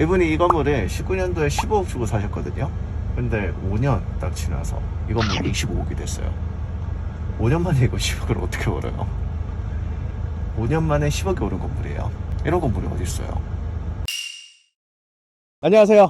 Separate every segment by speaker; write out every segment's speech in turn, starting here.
Speaker 1: 이분이 이 건물을 19년도에 15억 주고 사셨거든요. 근데 5년 딱 지나서 이 건물이 25억이 됐어요. 5년 만에 이거 10억을 어떻게 벌어요? 5년 만에 10억이 오른 건물이에요. 이런 건물이 어디 있어요?
Speaker 2: 안녕하세요.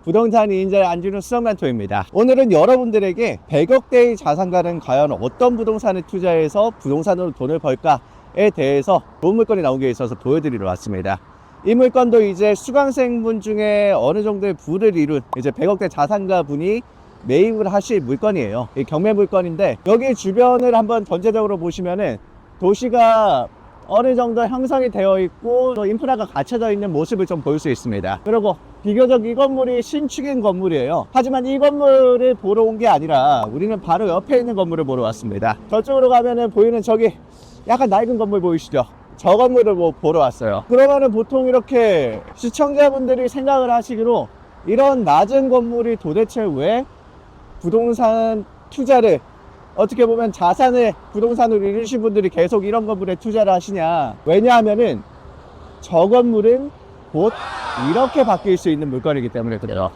Speaker 2: 부동산 2인자의 안준우 수석난토입니다. 오늘은 여러분들에게 100억대의 자산가는 과연 어떤 부동산에 투자해서 부동산으로 돈을 벌까에 대해서 좋은 물건이 나온 게 있어서 보여드리러 왔습니다. 이 물건도 이제 수강생분 중에 어느 정도의 부를 이룬 이제 100억대 자산가 분이 매입을 하실 물건이에요. 이 경매 물건인데, 여기 주변을 한번 전체적으로 보시면은 도시가 어느 정도 형성이 되어 있고 또 인프라가 갖춰져 있는 모습을 좀 볼 수 있습니다. 그리고 비교적 이 건물이 신축인 건물이에요. 하지만 이 건물을 보러 온 게 아니라 우리는 바로 옆에 있는 건물을 보러 왔습니다. 저쪽으로 가면은 보이는 저기 약간 낡은 건물 보이시죠? 저 건물을 보러 왔어요. 그러면은 보통 이렇게 시청자분들이 생각을 하시기로 이런 낮은 건물이 도대체 왜 부동산 투자를, 어떻게 보면 자산을 부동산으로 이루신 분들이 계속 이런 건물에 투자를 하시냐. 왜냐하면은 저 건물은 곧 이렇게 바뀔 수 있는 물건이기 때문에 그래요.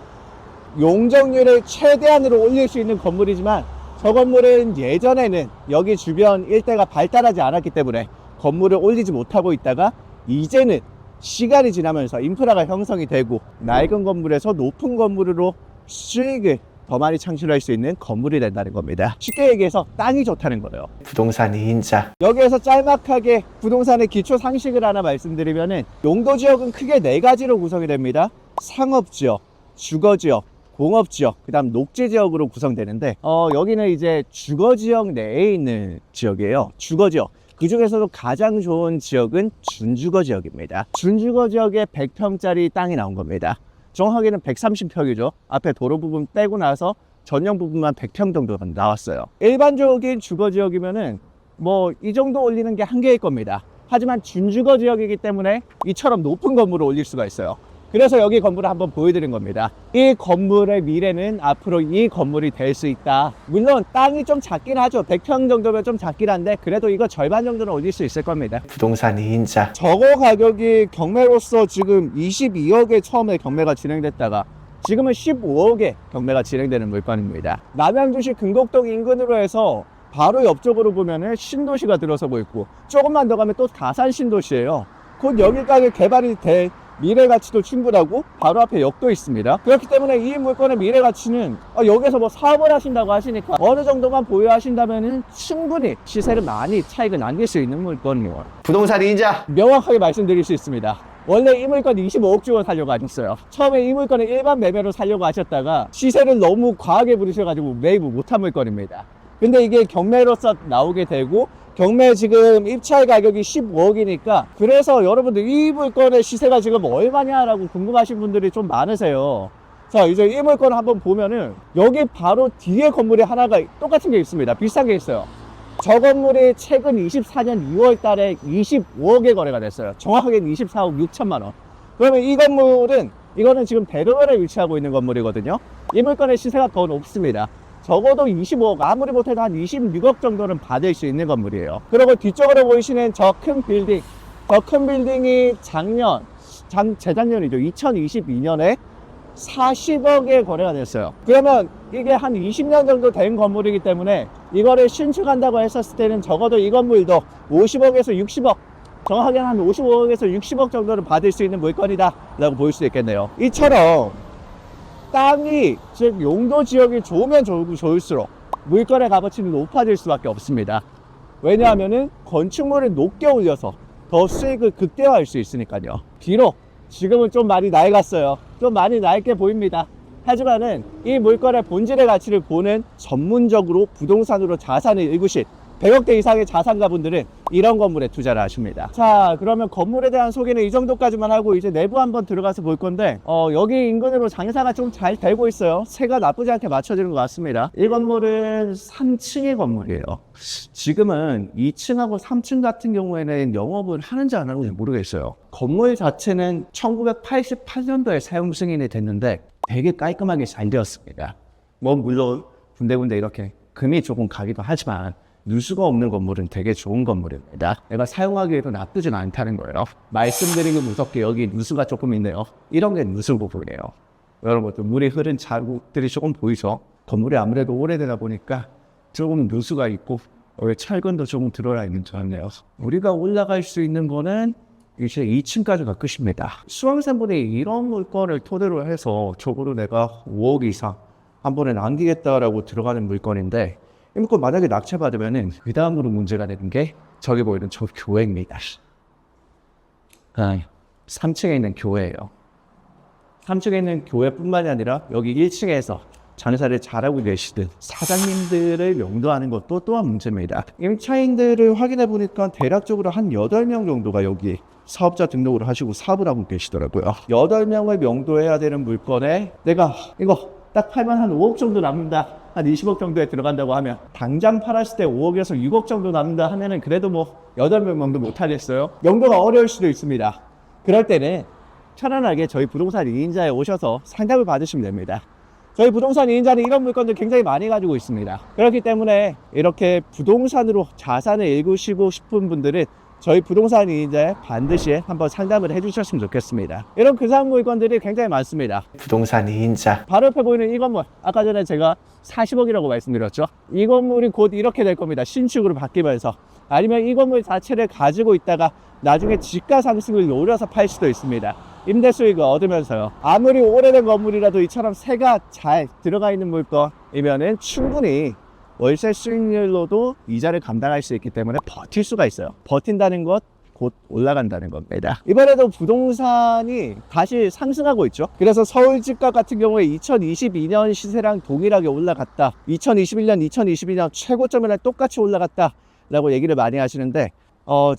Speaker 2: 용적률을 최대한으로 올릴 수 있는 건물이지만 저 건물은 예전에는 여기 주변 일대가 발달하지 않았기 때문에 건물을 올리지 못하고 있다가 이제는 시간이 지나면서 인프라가 형성이 되고 낡은 건물에서 높은 건물로 수익을 더 많이 창출할 수 있는 건물이 된다는 겁니다. 쉽게 얘기해서 땅이 좋다는 거예요. 부동산 2인자. 여기에서 짤막하게 부동산의 기초 상식을 하나 말씀드리면은, 용도지역은 크게 4가지로 구성이 됩니다. 상업지역, 주거지역, 공업지역, 그 다음 녹지지역으로 구성되는데, 여기는 이제 주거지역 내에 있는 지역이에요. 주거지역. 그 중에서도 가장 좋은 지역은 준주거지역입니다. 준주거지역에 100평짜리 땅이 나온 겁니다. 정확하게는 130평이죠. 앞에 도로 부분 빼고 나서 전용 부분만 100평 정도 나왔어요. 일반적인 주거지역이면은 뭐 이 정도 올리는 게 한계일 겁니다. 하지만 준주거지역이기 때문에 이처럼 높은 건물을 올릴 수가 있어요. 그래서 여기 건물을 한번 보여드린 겁니다. 이 건물의 미래는 앞으로 이 건물이 될 수 있다. 물론 땅이 좀 작긴 하죠. 100평 정도면 좀 작긴 한데 그래도 이거 절반 정도는 올릴 수 있을 겁니다. 부동산 2인자. 저거 가격이 경매로서 지금 22억에 처음에 경매가 진행됐다가 지금은 15억에 경매가 진행되는 물건입니다. 남양주시 금곡동 인근으로 해서 바로 옆쪽으로 보면은 신도시가 들어서고 있고, 조금만 더 가면 또 가산 신도시예요. 곧 여기까지 개발이 될 미래 가치도 충분하고 바로 앞에 역도 있습니다. 그렇기 때문에 이 물건의 미래 가치는 여기서 뭐 사업을 하신다고 하시니까 어느 정도만 보유하신다면 충분히 시세를 많이 차익을 남길 수 있는 물건이에요. 부동산 2인자 명확하게 말씀드릴 수 있습니다. 원래 이 물건 25억 주고 살려고 하셨어요. 처음에 이 물건을 일반 매매로 살려고 하셨다가 시세를 너무 과하게 부르셔가지고 매입을 못한 물건입니다. 근데 이게 경매로서 나오게 되고, 경매 지금 입찰 가격이 15억이니까 그래서 여러분들 이 물건의 시세가 지금 얼마냐라고 궁금하신 분들이 좀 많으세요. 자, 이제 이 물건을 한번 보면은 여기 바로 뒤에 건물이 하나가 똑같은 게 있습니다. 비슷한 게 있어요. 저 건물이 최근 24년 2월 달에 25억에 거래가 됐어요. 정확하게는 24억 6천만 원. 그러면 이 건물은, 이거는 지금 대로변에 위치하고 있는 건물이거든요. 이 물건의 시세가 더 높습니다. 적어도 25억, 아무리 못해도 한 26억 정도는 받을 수 있는 건물이에요. 그리고 뒤쪽으로 보이시는 저 큰 빌딩, 저 큰 빌딩이 재작년이죠. 2022년에 40억에 거래가 됐어요. 그러면 이게 한 20년 정도 된 건물이기 때문에 이거를 신축한다고 했었을 때는 적어도 이 건물도 50억에서 60억, 정확하게 한 55억에서 60억 정도는 받을 수 있는 물건이다 라고 볼 수 있겠네요. 이처럼 땅이, 즉 용도 지역이 좋으면 좋을수록 물건의 값어치는 높아질 수밖에 없습니다. 왜냐하면은 건축물을 높게 올려서 더 수익을 극대화할 수 있으니까요. 비록 지금은 좀 많이 낡았어요. 좀 많이 낡게 보입니다. 하지만은 이 물건의 본질의 가치를 보는, 전문적으로 부동산으로 자산을 일구신 100억대 이상의 자산가분들은 이런 건물에 투자를 하십니다. 자, 그러면 건물에 대한 소개는 이 정도까지만 하고 이제 내부 한번 들어가서 볼 건데, 여기 인근으로 장사가 좀 잘 되고 있어요. 새가 나쁘지 않게 맞춰지는 것 같습니다. 이 건물은 3층의 건물이에요. 지금은 2층하고 3층 같은 경우에는 영업을 하는지 안 하는지 모르겠어요. 건물 자체는 1988년도에 사용 승인이 됐는데 되게 깔끔하게 잘 되었습니다. 뭐 물론 군데군데 이렇게 금이 조금 가기도 하지만 누수가 없는 건물은 되게 좋은 건물입니다. 내가 사용하기에도 나쁘진 않다는 거예요. 말씀드린 게 무섭게 여기 누수가 조금 있네요. 이런 게 누수 부분이에요. 여러분들 물이 흐른 자국들이 조금 보이죠? 건물이 아무래도 오래되다 보니까 조금 누수가 있고 여기 철근도 조금 들어가 있는 것 같네요. 우리가 올라갈 수 있는 거는 이제 2층까지가 끝입니다. 수강생분이 이런 물건을 토대로 해서 적어도 내가 5억 이상 한 번에 남기겠다라고 들어가는 물건인데 이 물건 만약에 낙찰받으면은 그 다음으로 문제가 되는 게 저기 보이는 저 교회입니다. 3층에 있는 교회예요. 3층에 있는 교회뿐만이 아니라 여기 1층에서 장사를 잘하고 계시던 사장님들을 명도하는 것도 또한 문제입니다. 임차인들을 확인해 보니까 대략적으로 한 8명 정도가 여기 사업자 등록을 하시고 사업을 하고 계시더라고요. 8명을 명도해야 되는 물건에 내가 이거 딱 팔면 한 5억 정도 남는다, 한 20억 정도에 들어간다고 하면 당장 팔았을 때 5억에서 6억 정도 남는다 하면은 그래도 뭐 8명 명도 못 하겠어요? 명도가 어려울 수도 있습니다. 그럴 때는 편안하게 저희 부동산 2인자에 오셔서 상담을 받으시면 됩니다. 저희 부동산 2인자는 이런 물건들 굉장히 많이 가지고 있습니다. 그렇기 때문에 이렇게 부동산으로 자산을 일구시고 싶은 분들은 저희 부동산 2인자에 반드시 한번 상담을 해주셨으면 좋겠습니다. 이런 근사한 물건들이 굉장히 많습니다.
Speaker 1: 부동산 2인자.
Speaker 2: 바로 옆에 보이는 이 건물, 아까 전에 제가 40억이라고 말씀드렸죠. 이 건물이 곧 이렇게 될 겁니다. 신축으로 바뀌면서. 아니면 이 건물 자체를 가지고 있다가 나중에 지가 상승을 노려서 팔 수도 있습니다. 임대 수익을 얻으면서요. 아무리 오래된 건물이라도 이처럼 새가 잘 들어가 있는 물건이면은 충분히 월세 수익률로도 이자를 감당할 수 있기 때문에 버틸 수가 있어요. 버틴다는 것, 곧 올라간다는 겁니다. 이번에도 부동산이 다시 상승하고 있죠. 그래서 서울 집값 같은 경우에 2022년 시세랑 동일하게 올라갔다, 2021년, 2022년 최고점이랑 똑같이 올라갔다 라고 얘기를 많이 하시는데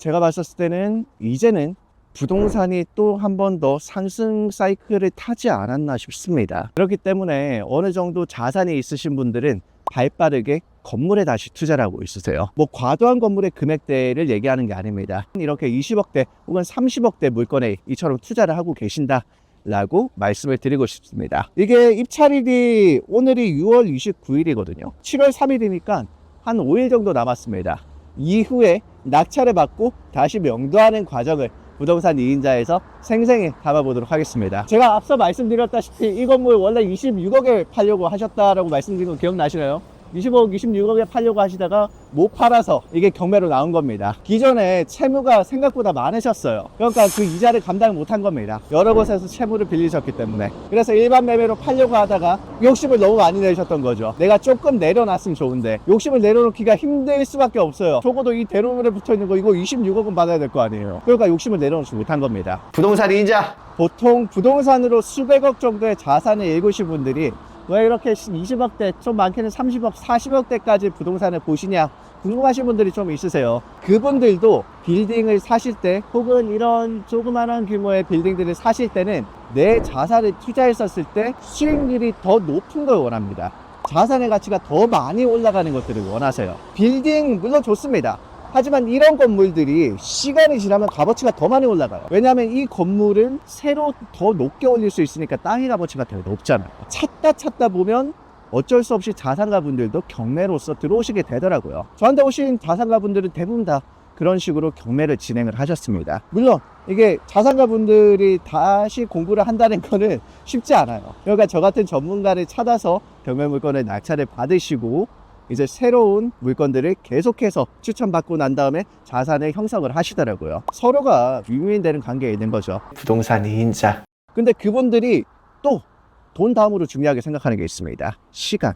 Speaker 2: 제가 봤었을 때는 이제는 부동산이 또 한 번 더 상승 사이클을 타지 않았나 싶습니다. 그렇기 때문에 어느 정도 자산이 있으신 분들은 발빠르게 건물에 다시 투자를 하고 있으세요. 뭐 과도한 건물의 금액대를 얘기하는 게 아닙니다. 이렇게 20억대 혹은 30억대 물건에 이처럼 투자를 하고 계신다 라고 말씀을 드리고 싶습니다. 이게 입찰일이 오늘이 6월 29일이거든요 7월 3일이니까 한 5일 정도 남았습니다. 이후에 낙찰을 받고 다시 명도하는 과정을 부동산 2인자에서 생생히 담아보도록 하겠습니다. 제가 앞서 말씀드렸다시피 이 건물 원래 26억에 팔려고 하셨다라고 말씀드린 거 기억나시나요? 25억, 26억에 팔려고 하시다가 못 팔아서 이게 경매로 나온 겁니다. 기존에 채무가 생각보다 많으셨어요. 그러니까 그 이자를 감당을 못한 겁니다. 여러 곳에서 채무를 빌리셨기 때문에. 그래서 일반 매매로 팔려고 하다가 욕심을 너무 많이 내셨던 거죠. 내가 조금 내려놨으면 좋은데 욕심을 내려놓기가 힘들 수밖에 없어요. 적어도 이 대로물에 붙어있는 거 이거 26억은 받아야 될 거 아니에요. 그러니까 욕심을 내려놓지 못한 겁니다.
Speaker 1: 부동산 2인자.
Speaker 2: 보통 부동산으로 수백억 정도의 자산을 일구신 분들이 왜 이렇게 20억대, 좀 많게는 30억, 40억대까지 부동산을 보시냐 궁금하신 분들이 좀 있으세요. 그분들도 빌딩을 사실 때 혹은 이런 조그만한 규모의 빌딩들을 사실 때는 내 자산을 투자했었을 때 수익률이 더 높은 걸 원합니다. 자산의 가치가 더 많이 올라가는 것들을 원하세요. 빌딩 물론 좋습니다. 하지만 이런 건물들이 시간이 지나면 값어치가 더 많이 올라가요. 왜냐하면 이 건물은 새로 더 높게 올릴 수 있으니까 땅의 값어치가 되게 높잖아요. 찾다 보면 어쩔 수 없이 자산가분들도 경매로서 들어오시게 되더라고요. 저한테 오신 자산가분들은 대부분 다 그런 식으로 경매를 진행을 하셨습니다. 물론 이게 자산가분들이 다시 공부를 한다는 거는 쉽지 않아요. 그러니까 저 같은 전문가를 찾아서 경매 물건을 낙찰을 받으시고 이제 새로운 물건들을 계속해서 추천받고 난 다음에 자산을 형성을 하시더라고요. 서로가 윈윈 되는 관계에 있는 거죠.
Speaker 1: 부동산 2인자.
Speaker 2: 근데 그분들이 또 돈 다음으로 중요하게 생각하는 게 있습니다. 시간.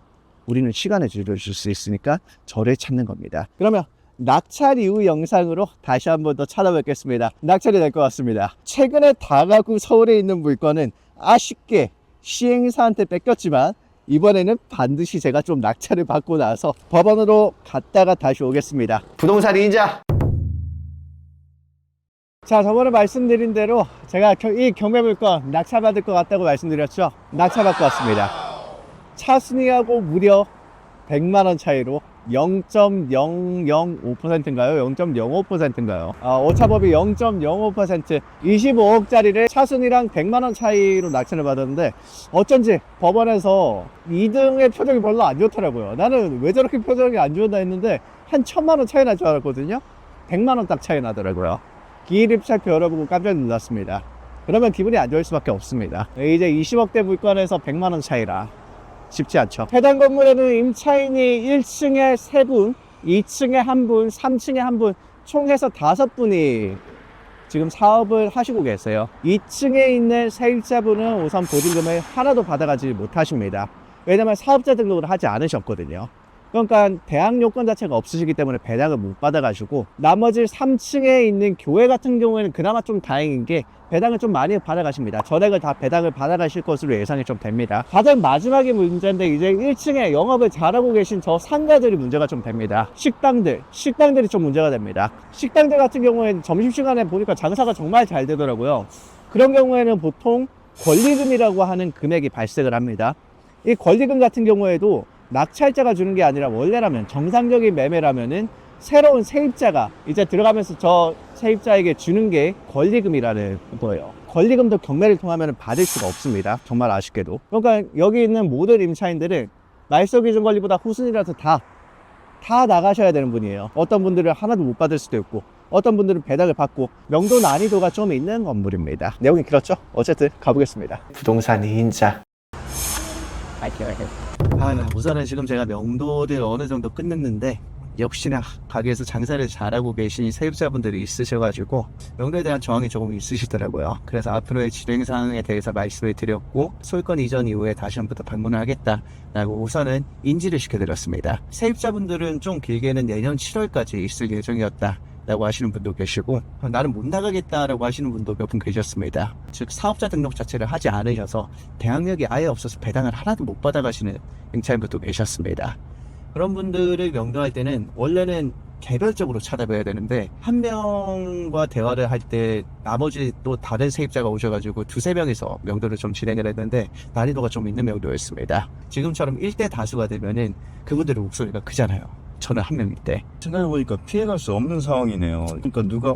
Speaker 2: 우리는 시간을 줄여줄 수 있으니까 저를 찾는 겁니다. 그러면 낙찰 이후 영상으로 다시 한 번 더 찾아뵙겠습니다. 낙찰이 될 것 같습니다. 최근에 다가구 서울에 있는 물건은 아쉽게 시행사한테 뺏겼지만 이번에는 반드시 제가 좀 낙찰을 받고 나서 법원으로 갔다가 다시 오겠습니다.
Speaker 1: 부동산 2인자.
Speaker 2: 자, 저번에 말씀드린 대로 제가 이 경매 물건 낙찰받을 것 같다고 말씀드렸죠. 낙찰받고 왔습니다. 차순위하고 무려 100만원 차이로 0.005%인가요? 0.05%인가요? 오차범위 0.05% 25억짜리를 차순이랑 100만원 차이로 낙찰을 받았는데 어쩐지 법원에서 2등의 표정이 별로 안 좋더라고요. 나는 왜 저렇게 표정이 안 좋나 했는데 한 1000만원 차이 날 줄 알았거든요. 100만원 딱 차이 나더라고요. 기일입찰표 열어보고 깜짝 놀랐습니다. 그러면 기분이 안 좋을 수밖에 없습니다. 이제 20억대 물건에서 100만원 차이라 쉽지 않죠. 해당 건물에는 임차인이 1층에 3분, 2층에 1분, 3층에 1분, 총 해서 5분이 지금 사업을 하시고 계세요. 2층에 있는 세입자분은 우선 보증금을 하나도 받아가지 못하십니다. 왜냐면 사업자 등록을 하지 않으셨거든요. 그러니까 대항 요건 자체가 없으시기 때문에 배당을 못 받아가지고, 나머지 3층에 있는 교회 같은 경우에는 그나마 좀 다행인 게 배당을 좀 많이 받아가십니다. 전액을 다 배당을 받아가실 것으로 예상이 좀 됩니다. 가장 마지막에 문제인데, 이제 1층에 영업을 잘하고 계신 저 상가들이 문제가 좀 됩니다. 식당들이 좀 문제가 됩니다. 식당들 같은 경우에는 점심시간에 보니까 장사가 정말 잘 되더라고요. 그런 경우에는 보통 권리금이라고 하는 금액이 발생을 합니다. 이 권리금 같은 경우에도 낙찰자가 주는 게 아니라, 원래라면 정상적인 매매라면은 새로운 세입자가 이제 들어가면서 저 세입자에게 주는 게 권리금이라는 거예요. 권리금도 경매를 통하면 받을 수가 없습니다. 정말 아쉽게도. 그러니까 여기 있는 모든 임차인들은 말소 기준 권리보다 후순위라서 다 나가셔야 되는 분이에요. 어떤 분들은 하나도 못 받을 수도 있고, 어떤 분들은 배당을 받고, 명도 난이도가 좀 있는 건물입니다. 내용이 길었죠? 어쨌든 가보겠습니다. 부동산 2인자. 우선은 지금 제가 명도를 어느 정도 끝냈는데, 역시나 가게에서 장사를 잘하고 계신 세입자분들이 있으셔가지고 명도에 대한 저항이 조금 있으시더라고요. 그래서 앞으로의 진행 사항에 대해서 말씀을 드렸고, 소유권 이전 이후에 다시 한번 더 방문을 하겠다라고 우선은 인지를 시켜드렸습니다. 세입자분들은 좀 길게는 내년 7월까지 있을 예정이었다 라고 하시는 분도 계시고, 나는 못 나가겠다라고 하시는 분도 몇 분 계셨습니다. 즉 사업자 등록 자체를 하지 않으셔서 대항력이 아예 없어서 배당을 하나도 못 받아가시는 임차인분도 계셨습니다. 그런 분들을 명도할 때는 원래는 개별적으로 찾아봐야 되는데, 한 명과 대화를 할 때 나머지 또 다른 세입자가 오셔가지고 2-3명이서 명도를 좀 진행을 했는데 난이도가 좀 있는 명도였습니다. 지금처럼 1대 다수가 되면은 그분들의 목소리가 크잖아요. 저는 한 명일 때.
Speaker 3: 생각해보니까 피해갈 수 없는 상황이네요. 그러니까 누가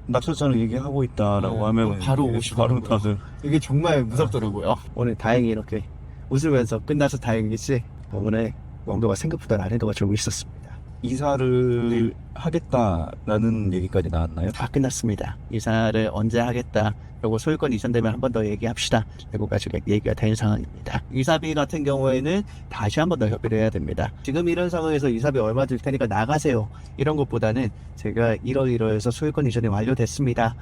Speaker 3: 낙찰자는 얘기하고 있다라고 하면
Speaker 1: 바로 오시고
Speaker 3: 바로 다들.
Speaker 1: 이게 정말 무섭더라고요. 오늘 다행히 이렇게 웃으면서 끝나서 다행이지, 오늘 명도가 생각보다 난이도가 좀 있었습니다.
Speaker 3: 이사를 하겠다라는 얘기까지 나왔나요?
Speaker 1: 다 끝났습니다. 이사를 언제 하겠다, 그리고 소유권 이전되면 한 번 더 얘기합시다, 여기까지 얘기가 된 상황입니다. 이사비 같은 경우에는 다시 한 번 더 협의를 해야 됩니다. 지금 이런 상황에서 이사비 얼마 들 테니까 나가세요, 이런 것보다는 제가 이러이러해서 소유권 이전이 완료됐습니다,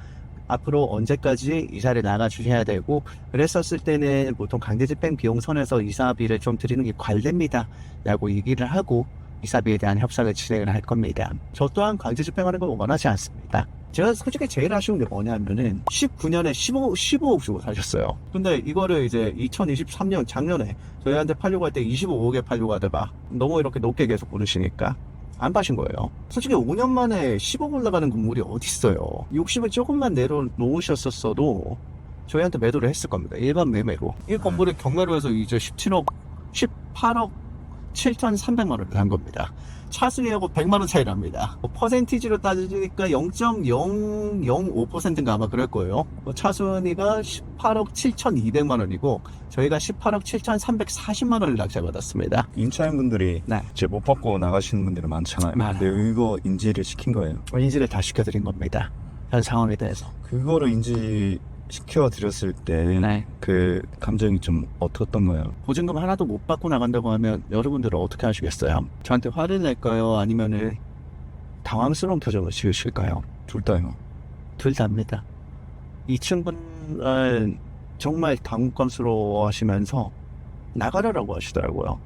Speaker 1: 앞으로 언제까지 이사를 나가주셔야 되고, 그랬었을 때는 보통 강제집행 비용 선에서 이사비를 좀 드리는 게 관례입니다 라고 얘기를 하고 이사비에 대한 협상을 진행을 할 겁니다. 저 또한 강제집행하는 걸 원하지 않습니다. 제가 솔직히 제일 아쉬운 게 뭐냐면은 19년에 15억 주고 사셨어요. 근데 이거를 이제 2023년 작년에 저희한테 팔려고 할 때 25억에 팔려고 하다가 너무 이렇게 높게 계속 부르시니까 안 파신 거예요. 솔직히 5년 만에 10억 올라가는 건물이 어딨어요. 욕심을 조금만 내려놓으셨었어도 저희한테 매도를 했을 겁니다. 일반 매매로. 이 건물을 경매로 해서 이제 18억 7,300만 원을 한 겁니다. 차순위하고 100만 원 차이 납니다. 퍼센티지로 따지니까 0.005%인가 아마 그럴 거예요. 차순위가 18억 7,200만 원이고 저희가 18억 7,340만 원을 낙찰받았습니다.
Speaker 3: 임차인분들이
Speaker 1: 네.
Speaker 3: 이제 못 받고 나가시는 분들이 많잖아요.
Speaker 1: 많아요.
Speaker 3: 근데 이거 인지를 시킨 거예요.
Speaker 1: 인지를 다 시켜드린 겁니다. 현 상황에 대해서.
Speaker 3: 그거를 인지시켜드렸을 때 그
Speaker 1: 네.
Speaker 3: 감정이 좀 어떻던 거예요?
Speaker 1: 보증금 하나도 못 받고 나간다고 하면 여러분들은 어떻게 하시겠어요? 저한테 화를 낼까요? 아니면은 당황스러운 표정을 지으실까요?
Speaker 3: 둘 다요.
Speaker 1: 둘 다입니다. 이 친구는 정말 당혹감스러워 하시면서 나가라라고 하시더라고요.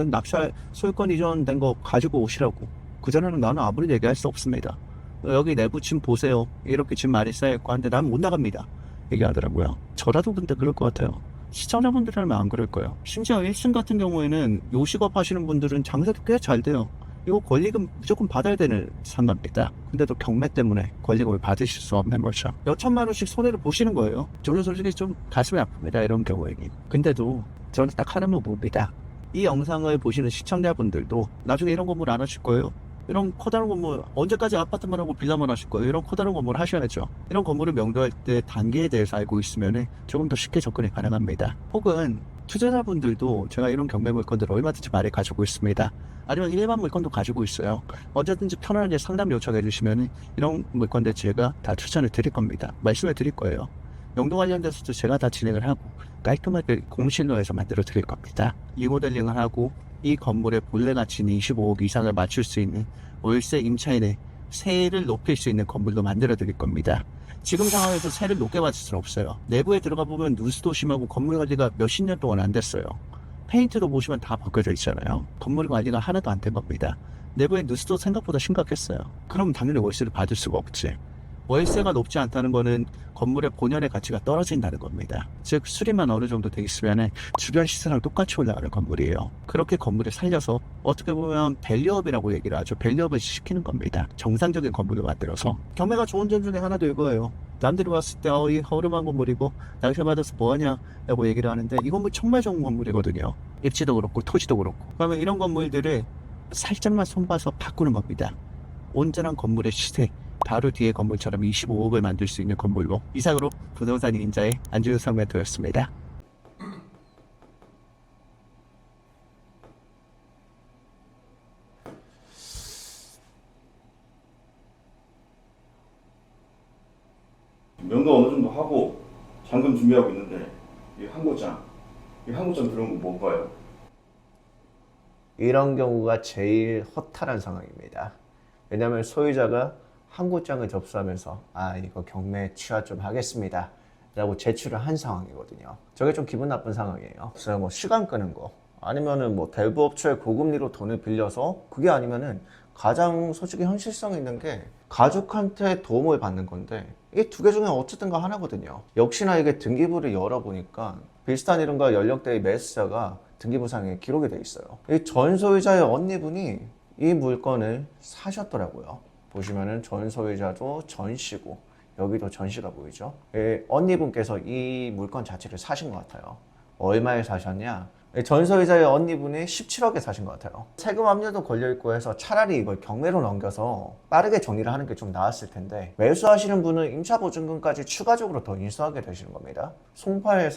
Speaker 1: 낙찰 소유권 이전된 거 가지고 오시라고. 그전에는 나는 아무리 얘기할 수 없습니다. 여기 내부 짐 보세요, 이렇게 짐 많이 쌓여있고 한데 난 못 나갑니다, 얘기하더라고요. 저라도 근데 그럴 것 같아요. 시청자분들이라면 안 그럴 거예요. 심지어 1층 같은 경우에는 요식업 하시는 분들은 장사도 꽤 잘 돼요. 이거 권리금 무조건 받아야 되는 상가입니다. 근데도 경매 때문에 권리금을 받으실 수 없는 거죠. 몇천만 원씩 손해를 보시는 거예요. 저는 솔직히 좀 가슴이 아픕니다, 이런 경우에는. 근데도 저는 딱 하나만 봅니다.
Speaker 2: 이 영상을 보시는 시청자분들도 나중에 이런 건물 안 하실 거예요? 이런 커다란 건물 언제까지 아파트만 하고 빌라만 하실 거예요? 이런 커다란 건물 하셔야죠. 이런 건물을 명도할 때 단계에 대해서 알고 있으면 조금 더 쉽게 접근이 가능합니다. 혹은 투자자분들도 제가 이런 경매 물건들을 얼마든지 많이 가지고 있습니다. 아니면 일반 물건도 가지고 있어요. 언제든지 편안하게 상담 요청해 주시면 이런 물건들 제가 다 추천을 드릴 겁니다. 말씀을 드릴 거예요. 명도 관련돼서도 제가 다 진행을 하고 깔끔하게 공실로 해서 만들어 드릴 겁니다. 리모델링을 하고 이 건물의 본래 가치는 25억 이상을 맞출 수 있는 월세 임차인의 세를 높일 수 있는 건물도 만들어 드릴 겁니다. 지금 상황에서 세를 높게 받을 수는 없어요. 내부에 들어가 보면 누수도 심하고 건물 관리가 몇십 년 동안 안 됐어요. 페인트도 보시면 다 벗겨져 있잖아요. 건물 관리가 하나도 안 된 겁니다. 내부의 누수도 생각보다 심각했어요. 그럼 당연히 월세를 받을 수가 없지. 월세가 높지 않다는 거는 건물의 본연의 가치가 떨어진다는 겁니다. 즉 수리만 어느 정도 돼 있으면 주변 시세랑 똑같이 올라가는 건물이에요. 그렇게 건물을 살려서 어떻게 보면 밸류업이라고 얘기를 하죠. 밸류업을 시키는 겁니다. 정상적인 건물을 만들어서. 경매가 좋은 점 중에 하나도 이거예요. 남들이 봤을 때 이 허름한 건물이고 낙찰받아서 뭐하냐 라고 얘기를 하는데 이 건물 정말 좋은 건물이거든요. 입지도 그렇고 토지도 그렇고. 그러면 이런 건물들을 살짝만 손봐서 바꾸는 겁니다. 온전한 건물의 시세, 바로 뒤에 건물처럼 25억을 만들 수 있는 건물로. 이상으로 부동산 2인자의 안준석 멘토였습니다.
Speaker 3: 명도 어느 정도 하고 잔금 준비하고 있는데 이 항고장 들어온 거 뭔가요?
Speaker 1: 이런 경우가 제일 허탈한 상황입니다. 왜냐하면 소유자가 항고장을 접수하면서 이거 경매 취하 좀 하겠습니다 라고 제출을 한 상황이거든요. 저게 좀 기분 나쁜 상황이에요. 그래서 뭐 시간 끄는 거 아니면은 뭐 대부업체의 고금리로 돈을 빌려서, 그게 아니면은 가장 솔직히 현실성 있는 게 가족한테 도움을 받는 건데 이게 두 개 중에 어쨌든가 하나거든요. 역시나 이게 등기부를 열어보니까 비슷한 이름과 연령대의 매수자가 등기부상에 기록이 돼 있어요. 이 전 소유자의 언니분이 이 물건을 사셨더라고요. 보시면은 전 소유자도 전씨고 여기도 전씨가 보이죠. 언니분께서 이 물건 자체를 사신 것 같아요. 얼마에 사셨냐? 전 소유자의 언니분이 17억에 사신 것 같아요. 세금 압류도 걸려있고 해서 차라리 이걸 경매로 넘겨서 빠르게 정리를 하는 게 좀 나았을 텐데, 매수하시는 분은 임차보증금까지 추가적으로 더 인수하게 되시는 겁니다. 송파에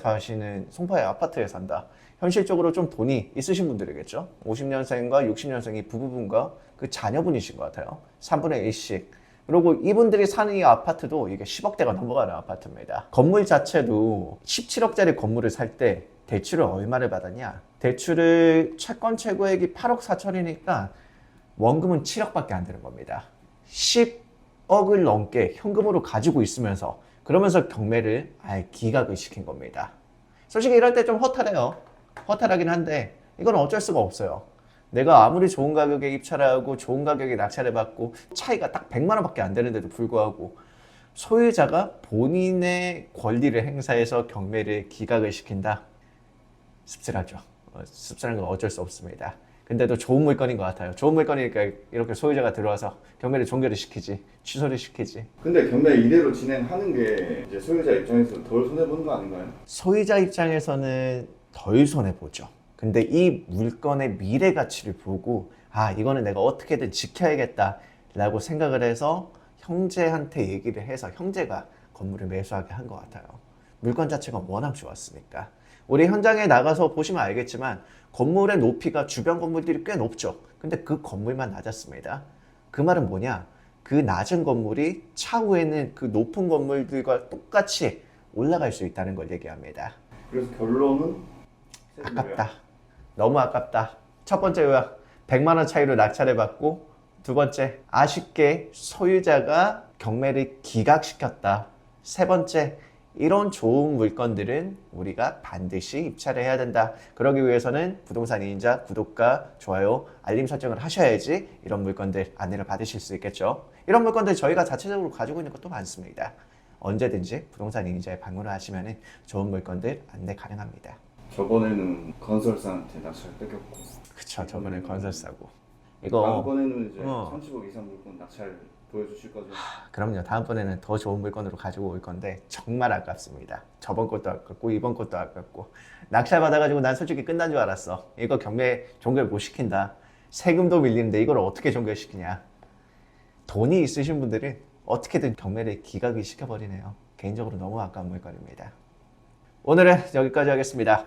Speaker 1: 아파트에 산다. 현실적으로 좀 돈이 있으신 분들이겠죠. 50년생과 60년생이 부부분과 그 자녀분이신 것 같아요. 3분의 1씩. 그리고 이분들이 사는 이 아파트도 이게 10억대가 넘어가는 아파트입니다. 건물 자체도 17억짜리 건물을 살 때 대출을 얼마를 받았냐? 대출을 채권 최고액이 8억 4천이니까 원금은 7억밖에 안 되는 겁니다. 10억을 넘게 현금으로 가지고 있으면서, 그러면서 경매를 아예 기각을 시킨 겁니다. 솔직히 이럴 때 좀 허탈해요. 허탈하긴 한데 이건 어쩔 수가 없어요. 내가 아무리 좋은 가격에 입찰을 하고 좋은 가격에 낙찰을 받고 차이가 딱 100만 원밖에 안 되는데도 불구하고 소유자가 본인의 권리를 행사해서 경매를 기각을 시킨다? 씁쓸하죠. 씁쓸한 건 어쩔 수 없습니다. 근데도 좋은 물건인 것 같아요. 좋은 물건이니까 이렇게 소유자가 들어와서 경매를 종결을 시키지, 취소를 시키지.
Speaker 3: 근데 경매 이대로 진행하는 게 이제 소유자 입장에서 덜 손해보는 거 아닌가요?
Speaker 1: 소유자 입장에서는 덜 손해보죠. 근데 이 물건의 미래 가치를 보고 이거는 내가 어떻게든 지켜야겠다 라고 생각을 해서 형제한테 얘기를 해서 형제가 건물을 매수하게 한 것 같아요. 물건 자체가 워낙 좋았으니까. 우리 현장에 나가서 보시면 알겠지만 건물의 높이가 주변 건물들이 꽤 높죠. 근데 그 건물만 낮았습니다. 그 말은 뭐냐? 그 낮은 건물이 차후에는 그 높은 건물들과 똑같이 올라갈 수 있다는 걸 얘기합니다.
Speaker 3: 그래서 결론은
Speaker 1: 아깝다. 너무 아깝다. 첫 번째 요약, 100만 원 차이로 낙찰을 받고, 두 번째, 아쉽게 소유자가 경매를 기각시켰다. 세 번째, 이런 좋은 물건들은 우리가 반드시 입찰을 해야 된다. 그러기 위해서는 부동산 2인자 구독과 좋아요, 알림 설정을 하셔야지 이런 물건들 안내를 받으실 수 있겠죠. 이런 물건들 저희가 자체적으로 가지고 있는 것도 많습니다. 언제든지 부동산 2인자에 방문을 하시면 좋은 물건들 안내 가능합니다.
Speaker 3: 저번에는 건설사한테 낙찰 뺏겼고,
Speaker 1: 그쵸, 저번에 건설사고.
Speaker 3: 다음번에는 이제 30억 이상 물건 낙찰 보여주실 거죠?
Speaker 2: 그럼요. 다음번에는 더 좋은 물건으로 가지고 올 건데 정말 아깝습니다. 저번 것도 아깝고 이번 것도 아깝고 낙찰 받아가지고 난 솔직히 끝난 줄 알았어. 이거 경매 종결 못 시킨다. 세금도 밀리는데 이걸 어떻게 종결시키냐. 돈이 있으신 분들은 어떻게든 경매를 기각을 시켜버리네요. 개인적으로 너무 아까운 물건입니다. 오늘은 여기까지 하겠습니다.